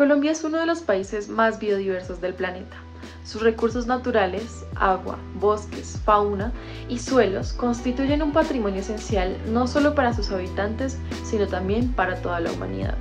Colombia es uno de los países más biodiversos del planeta. Sus recursos naturales, agua, bosques, fauna y suelos constituyen un patrimonio esencial no solo para sus habitantes, sino también para toda la humanidad.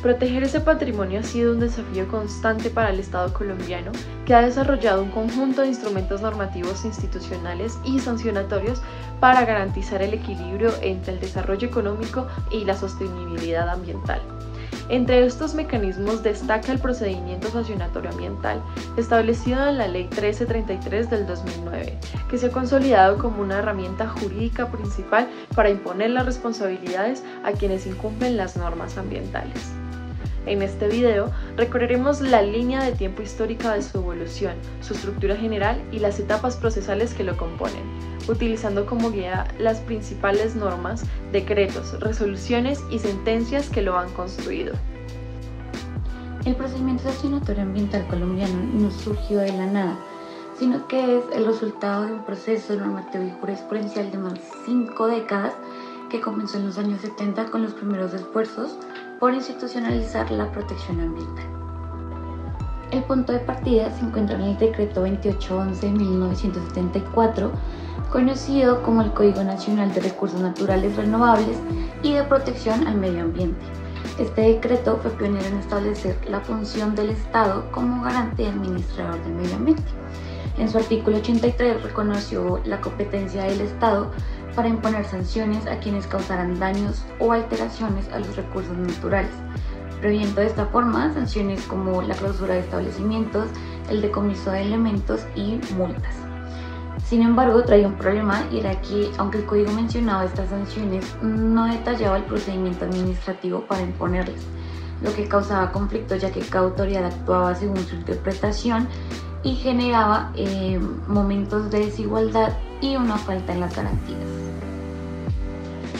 Proteger ese patrimonio ha sido un desafío constante para el Estado colombiano, que ha desarrollado un conjunto de instrumentos normativos, institucionales y sancionatorios para garantizar el equilibrio entre el desarrollo económico y la sostenibilidad ambiental. Entre estos mecanismos destaca el procedimiento sancionatorio ambiental, establecido en la Ley 1333 del 2009, que se ha consolidado como una herramienta jurídica principal para imponer las responsabilidades a quienes incumplen las normas ambientales. En este video recorreremos la línea de tiempo histórica de su evolución, su estructura general y las etapas procesales que lo componen, utilizando como guía las principales normas, decretos, resoluciones y sentencias que lo han construido. El procedimiento sancionatorio ambiental colombiano no surgió de la nada, sino que es el resultado de un proceso normativo y jurisprudencial de más de 5 décadas que comenzó en los años 70 con los primeros esfuerzos por institucionalizar la protección ambiental. El punto de partida se encuentra en el Decreto 2811 de 1974, conocido como el Código Nacional de Recursos Naturales Renovables y de Protección al Medio Ambiente. Este decreto fue pionero en establecer la función del Estado como garante y administrador del medio ambiente. En su artículo 83 reconoció la competencia del Estado para imponer sanciones a quienes causaran daños o alteraciones a los recursos naturales, previendo de esta forma sanciones como la clausura de establecimientos, el decomiso de elementos y multas. Sin embargo, traía un problema, y era que, aunque el código mencionaba estas sanciones, no detallaba el procedimiento administrativo para imponerlas, lo que causaba conflictos, ya que cada autoridad actuaba según su interpretación y generaba momentos de desigualdad y una falta en las garantías.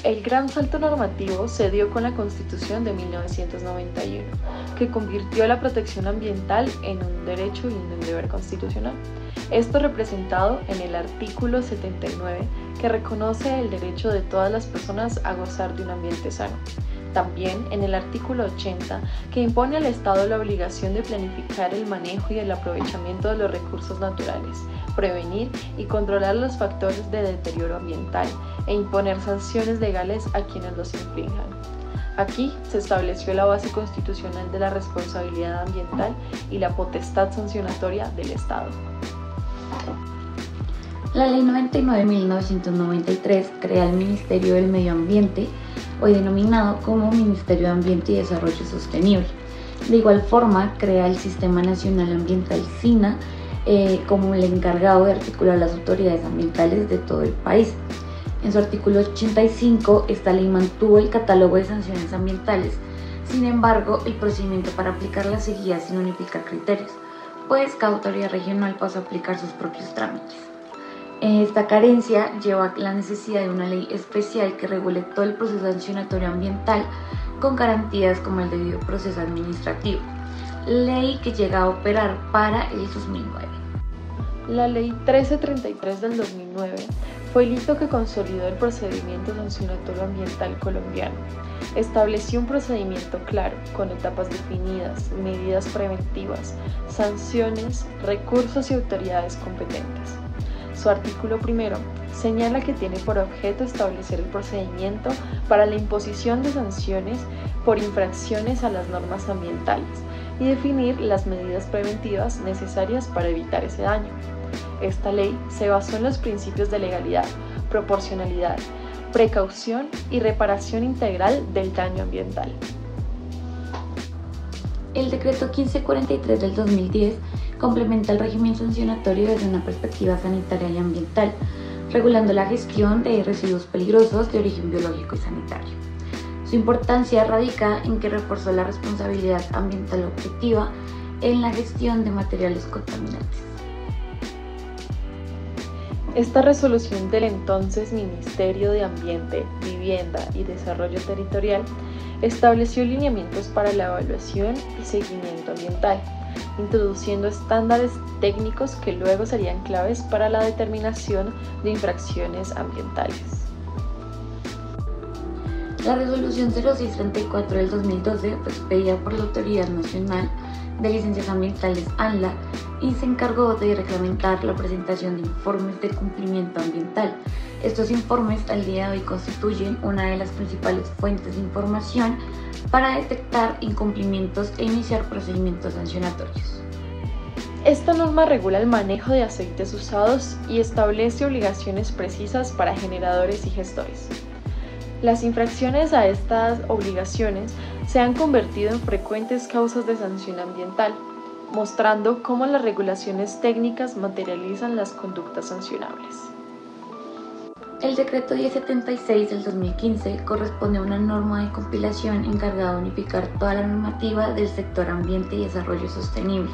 El gran salto normativo se dio con la Constitución de 1991, que convirtió la protección ambiental en un derecho y en un deber constitucional. Esto representado en el artículo 79, que reconoce el derecho de todas las personas a gozar de un ambiente sano. También en el artículo 80, que impone al Estado la obligación de planificar el manejo y el aprovechamiento de los recursos naturales, prevenir y controlar los factores de deterioro ambiental e imponer sanciones legales a quienes los infrinjan. Aquí se estableció la base constitucional de la responsabilidad ambiental y la potestad sancionatoria del Estado. La Ley 99 de 1993 crea el Ministerio del Medio Ambiente, hoy denominado como Ministerio de Ambiente y Desarrollo Sostenible. De igual forma, crea el Sistema Nacional Ambiental SINA como el encargado de articular las autoridades ambientales de todo el país. En su artículo 85, esta ley mantuvo el catálogo de sanciones ambientales. Sin embargo, el procedimiento para aplicarlas seguía sin unificar criterios, pues cada autoridad regional pasó a aplicar sus propios trámites. Esta carencia lleva a la necesidad de una ley especial que regule todo el proceso sancionatorio ambiental con garantías como el debido proceso administrativo, ley que llega a operar para el 2009. La Ley 1333 del 2009 fue el hito que consolidó el procedimiento sancionatorio ambiental colombiano. Estableció un procedimiento claro, con etapas definidas, medidas preventivas, sanciones, recursos y autoridades competentes. Su artículo primero señala que tiene por objeto establecer el procedimiento para la imposición de sanciones por infracciones a las normas ambientales y definir las medidas preventivas necesarias para evitar ese daño. Esta ley se basó en los principios de legalidad, proporcionalidad, precaución y reparación integral del daño ambiental. El decreto 1543 del 2010 complementa el régimen sancionatorio desde una perspectiva sanitaria y ambiental, regulando la gestión de residuos peligrosos de origen biológico y sanitario. Su importancia radica en que reforzó la responsabilidad ambiental objetiva en la gestión de materiales contaminantes. Esta resolución del entonces Ministerio de Ambiente, Vivienda y Desarrollo Territorial estableció lineamientos para la evaluación y seguimiento ambiental, introduciendo estándares técnicos que luego serían claves para la determinación de infracciones ambientales. La resolución 0634 del 2012 fue expedida por la Autoridad Nacional de Licencias Ambientales ANLA y se encargó de reglamentar la presentación de informes de cumplimiento ambiental. Estos informes al día de hoy constituyen una de las principales fuentes de información para detectar incumplimientos e iniciar procedimientos sancionatorios. Esta norma regula el manejo de aceites usados y establece obligaciones precisas para generadores y gestores. Las infracciones a estas obligaciones se han convertido en frecuentes causas de sanción ambiental, mostrando cómo las regulaciones técnicas materializan las conductas sancionables. El decreto 1076 del 2015 corresponde a una norma de compilación encargada de unificar toda la normativa del sector ambiente y desarrollo sostenible.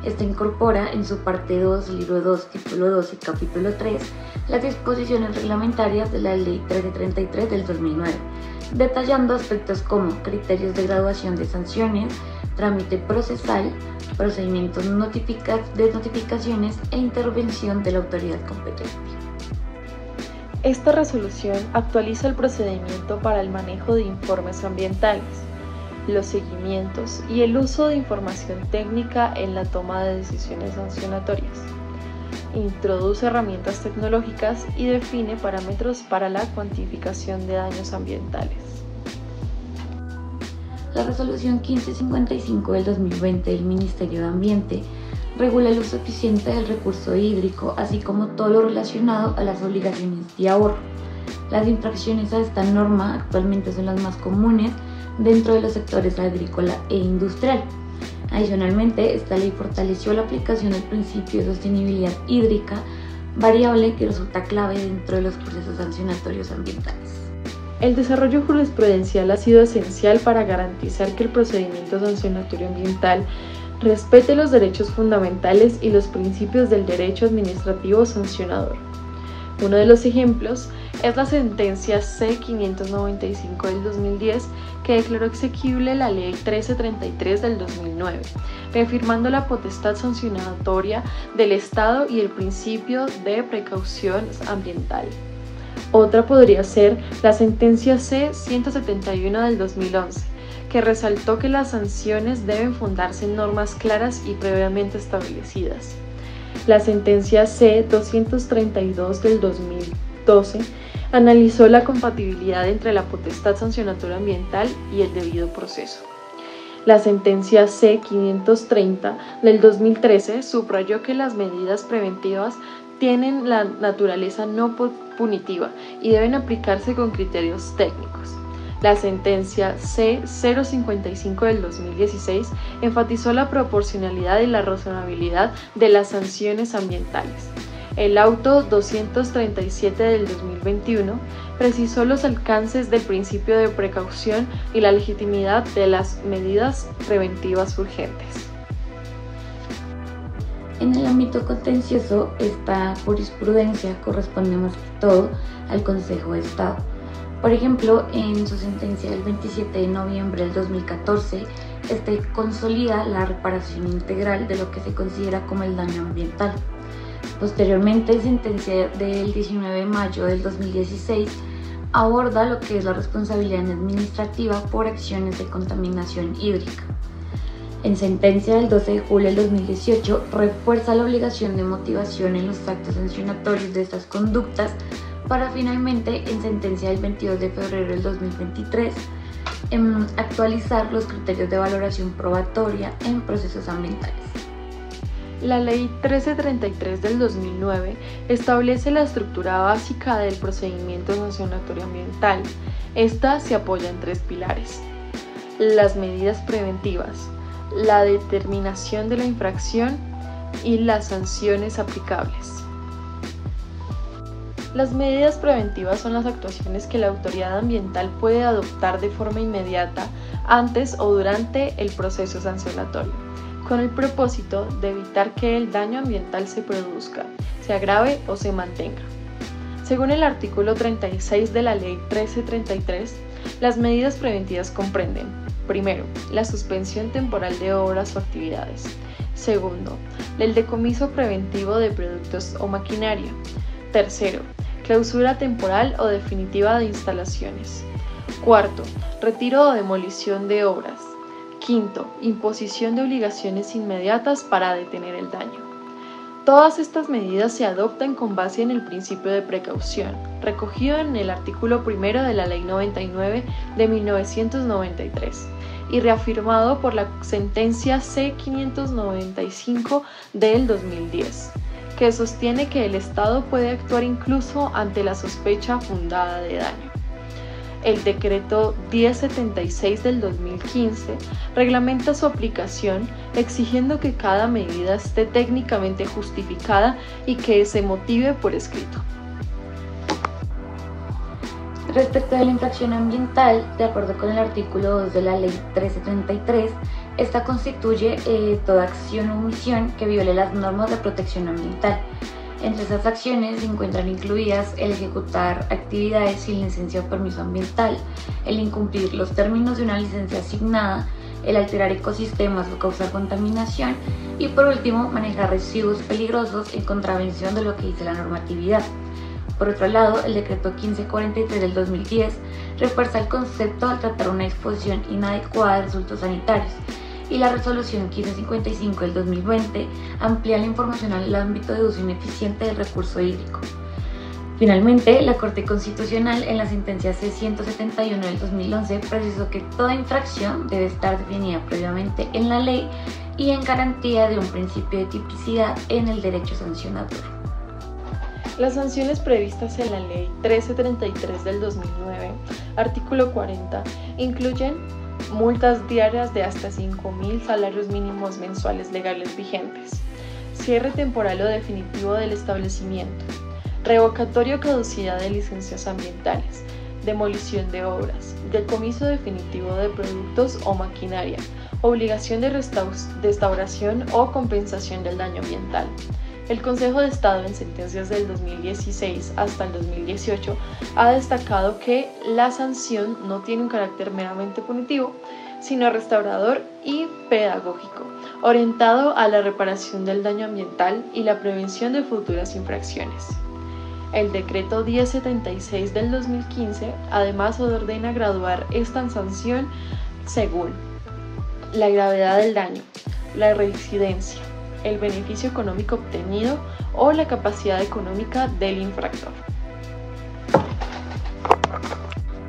Esta incorpora en su parte 2, libro 2, título 2 y capítulo 3 las disposiciones reglamentarias de la Ley 1333 del 2009, detallando aspectos como criterios de graduación de sanciones, trámite procesal, procedimientos de notificaciones e intervención de la autoridad competente. Esta resolución actualiza el procedimiento para el manejo de informes ambientales, los seguimientos y el uso de información técnica en la toma de decisiones sancionatorias. Introduce herramientas tecnológicas y define parámetros para la cuantificación de daños ambientales. La resolución 1555 del 2020 del Ministerio de Ambiente regula el uso eficiente del recurso hídrico, así como todo lo relacionado a las obligaciones de ahorro. Las infracciones a esta norma actualmente son las más comunes dentro de los sectores agrícola e industrial. Adicionalmente, esta ley fortaleció la aplicación del principio de sostenibilidad hídrica, variable que resulta clave dentro de los procesos sancionatorios ambientales. El desarrollo jurisprudencial ha sido esencial para garantizar que el procedimiento sancionatorio ambiental respete los derechos fundamentales y los principios del derecho administrativo sancionador. Uno de los ejemplos es la sentencia C-595 del 2010 que declaró exequible la Ley 1333 del 2009, reafirmando la potestad sancionatoria del Estado y el principio de precaución ambiental. Otra podría ser la sentencia C-171 del 2011, que resaltó que las sanciones deben fundarse en normas claras y previamente establecidas. La sentencia C-232 del 2012 analizó la compatibilidad entre la potestad sancionatoria ambiental y el debido proceso. La sentencia C-530 del 2013 subrayó que las medidas preventivas tienen la naturaleza no punitiva y deben aplicarse con criterios técnicos. La sentencia C-055 del 2016 enfatizó la proporcionalidad y la razonabilidad de las sanciones ambientales. El auto 237 del 2021 precisó los alcances del principio de precaución y la legitimidad de las medidas preventivas urgentes. En el ámbito contencioso, esta jurisprudencia corresponde más que todo al Consejo de Estado. Por ejemplo, en su sentencia del 27 de noviembre del 2014, este consolida la reparación integral de lo que se considera como el daño ambiental. Posteriormente, en sentencia del 19 de mayo del 2016, aborda lo que es la responsabilidad administrativa por acciones de contaminación hídrica. En sentencia del 12 de julio del 2018, refuerza la obligación de motivación en los actos sancionatorios de estas conductas, para finalmente, en sentencia del 22 de febrero del 2023, actualizar los criterios de valoración probatoria en procesos ambientales. La Ley 1333 del 2009 establece la estructura básica del procedimiento sancionatorio ambiental. Esta se apoya en tres pilares: las medidas preventivas, la determinación de la infracción y las sanciones aplicables. Las medidas preventivas son las actuaciones que la autoridad ambiental puede adoptar de forma inmediata antes o durante el proceso sancionatorio, con el propósito de evitar que el daño ambiental se produzca, se agrave o se mantenga. Según el artículo 36 de la Ley 1333, las medidas preventivas comprenden: primero, la suspensión temporal de obras o actividades; segundo, el decomiso preventivo de productos o maquinaria; tercero, clausura temporal o definitiva de instalaciones; Cuarto, retiro o demolición de obras. Quinto, imposición de obligaciones inmediatas para detener el daño. Todas estas medidas se adoptan con base en el principio de precaución, recogido en el artículo 1 de la Ley 99 de 1993 y reafirmado por la sentencia C-595 del 2010, que sostiene que el Estado puede actuar incluso ante la sospecha fundada de daño. El decreto 1076 del 2015 reglamenta su aplicación exigiendo que cada medida esté técnicamente justificada y que se motive por escrito. Respecto a la infracción ambiental, de acuerdo con el artículo 2 de la Ley 1333, esta constituye toda acción o omisión que viole las normas de protección ambiental. Entre esas acciones se encuentran incluidas el ejecutar actividades sin licencia o permiso ambiental, el incumplir los términos de una licencia asignada, el alterar ecosistemas o causar contaminación y por último manejar residuos peligrosos en contravención de lo que dice la normatividad. Por otro lado, el decreto 1543 del 2010 refuerza el concepto al tratar una exposición inadecuada de resultados sanitarios, y la resolución 1555 del 2020 amplía la información al ámbito de uso ineficiente del recurso hídrico. Finalmente, la Corte Constitucional en la sentencia C-171 del 2011 precisó que toda infracción debe estar definida previamente en la ley y en garantía de un principio de tipicidad en el derecho sancionador. Las sanciones previstas en la Ley 1333 del 2009, artículo 40, incluyen multas diarias de hasta 5.000 salarios mínimos mensuales legales vigentes, cierre temporal o definitivo del establecimiento, revocatorio o caducidad de licencias ambientales, demolición de obras, decomiso definitivo de productos o maquinaria, obligación de restauración o compensación del daño ambiental. El Consejo de Estado en sentencias del 2016 hasta el 2018 ha destacado que la sanción no tiene un carácter meramente punitivo, sino restaurador y pedagógico, orientado a la reparación del daño ambiental y la prevención de futuras infracciones. El decreto 1076 del 2015 además ordena graduar esta sanción según la gravedad del daño, la reincidencia, el beneficio económico obtenido o la capacidad económica del infractor.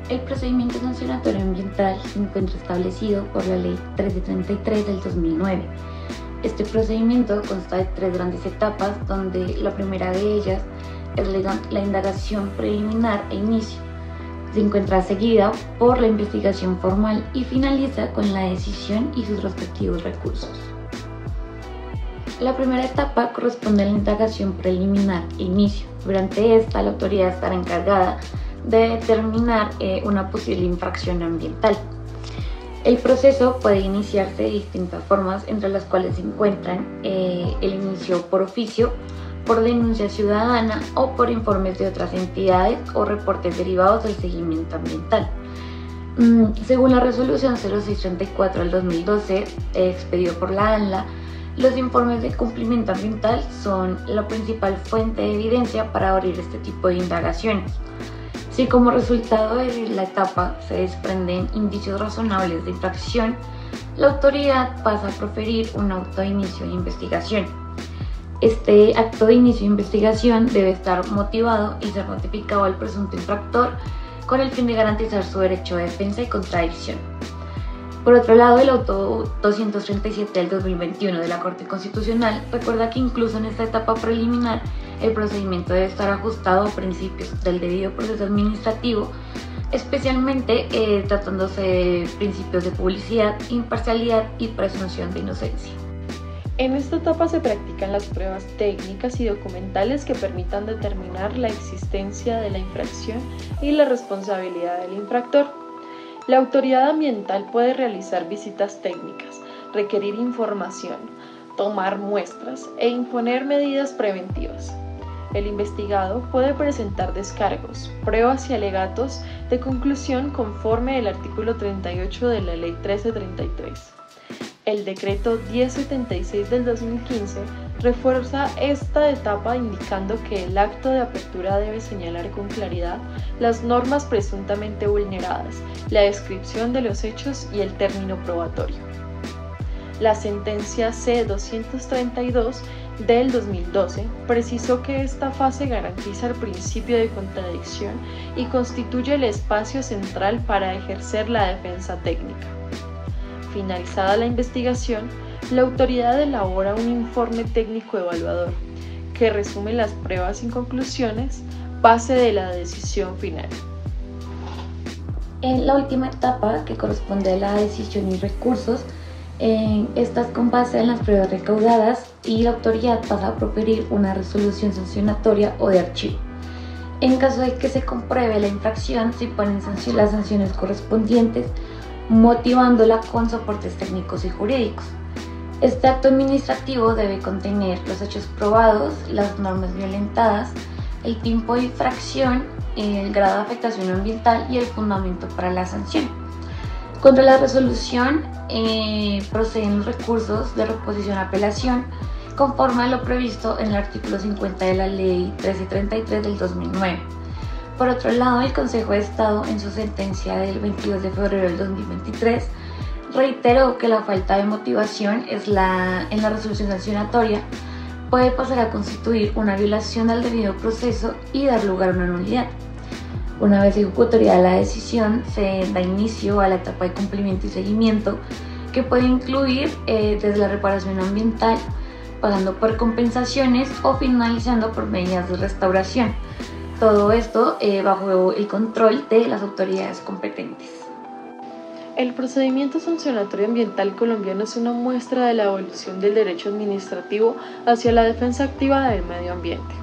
El procedimiento sancionatorio ambiental se encuentra establecido por la Ley 1333 del 2009. Este procedimiento consta de 3 grandes etapas, donde la primera de ellas es la indagación preliminar e inicio. Se encuentra seguida por la investigación formal y finaliza con la decisión y sus respectivos recursos. La primera etapa corresponde a la indagación preliminar e inicio. Durante esta, la autoridad estará encargada de determinar una posible infracción ambiental. El proceso puede iniciarse de distintas formas, entre las cuales se encuentran el inicio por oficio, por denuncia ciudadana o por informes de otras entidades o reportes derivados del seguimiento ambiental. Según la resolución 0634 del 2012, expedido por la ANLA, los informes de cumplimiento ambiental son la principal fuente de evidencia para abrir este tipo de indagaciones. Si como resultado de la etapa se desprenden indicios razonables de infracción, la autoridad pasa a proferir un acto de inicio de investigación. Este acto de inicio de investigación debe estar motivado y ser notificado al presunto infractor con el fin de garantizar su derecho de defensa y contradicción. Por otro lado, el auto 237 del 2021 de la Corte Constitucional recuerda que incluso en esta etapa preliminar el procedimiento debe estar ajustado a principios del debido proceso administrativo, especialmente tratándose de principios de publicidad, imparcialidad y presunción de inocencia. En esta etapa se practican las pruebas técnicas y documentales que permitan determinar la existencia de la infracción y la responsabilidad del infractor. La autoridad ambiental puede realizar visitas técnicas, requerir información, tomar muestras e imponer medidas preventivas. El investigado puede presentar descargos, pruebas y alegatos de conclusión conforme al artículo 38 de la Ley 1333. El decreto 1076 del 2015 Refuerza esta etapa indicando que el acto de apertura debe señalar con claridad las normas presuntamente vulneradas, la descripción de los hechos y el término probatorio. La sentencia C-232 del 2012 precisó que esta fase garantiza el principio de contradicción y constituye el espacio central para ejercer la defensa técnica. Finalizada la investigación, la autoridad elabora un informe técnico evaluador que resume las pruebas y conclusiones, base de la decisión final. En la última etapa, que corresponde a la decisión y recursos, estas con base en las pruebas recaudadas, y la autoridad pasa a proferir una resolución sancionatoria o de archivo. En caso de que se compruebe la infracción, se imponen las sanciones correspondientes, motivándola con soportes técnicos y jurídicos. Este acto administrativo debe contener los hechos probados, las normas violentadas, el tiempo de infracción, el grado de afectación ambiental y el fundamento para la sanción. Contra la resolución proceden los recursos de reposición a apelación conforme a lo previsto en el artículo 50 de la Ley 1333 del 2009. Por otro lado, el Consejo de Estado, en su sentencia del 22 de febrero del 2023, reiteró que la falta de motivación en la resolución sancionatoria puede pasar a constituir una violación al debido proceso y dar lugar a una nulidad. Una vez ejecutoria la decisión, se da inicio a la etapa de cumplimiento y seguimiento, que puede incluir desde la reparación ambiental, pasando por compensaciones o finalizando por medidas de restauración. Todo esto bajo el control de las autoridades competentes. El procedimiento sancionatorio ambiental colombiano es una muestra de la evolución del derecho administrativo hacia la defensa activa del medio ambiente.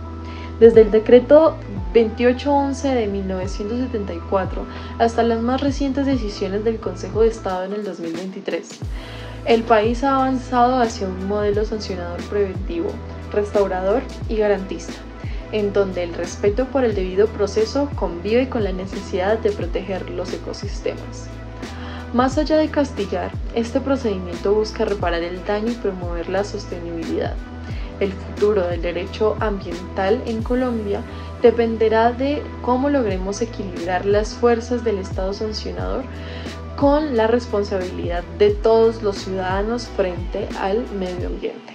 Desde el decreto 2811 de 1974 hasta las más recientes decisiones del Consejo de Estado en el 2023, el país ha avanzado hacia un modelo sancionador preventivo, restaurador y garantista, en donde el respeto por el debido proceso convive con la necesidad de proteger los ecosistemas. Más allá de castigar, este procedimiento busca reparar el daño y promover la sostenibilidad. El futuro del derecho ambiental en Colombia dependerá de cómo logremos equilibrar las fuerzas del Estado sancionador con la responsabilidad de todos los ciudadanos frente al medio ambiente.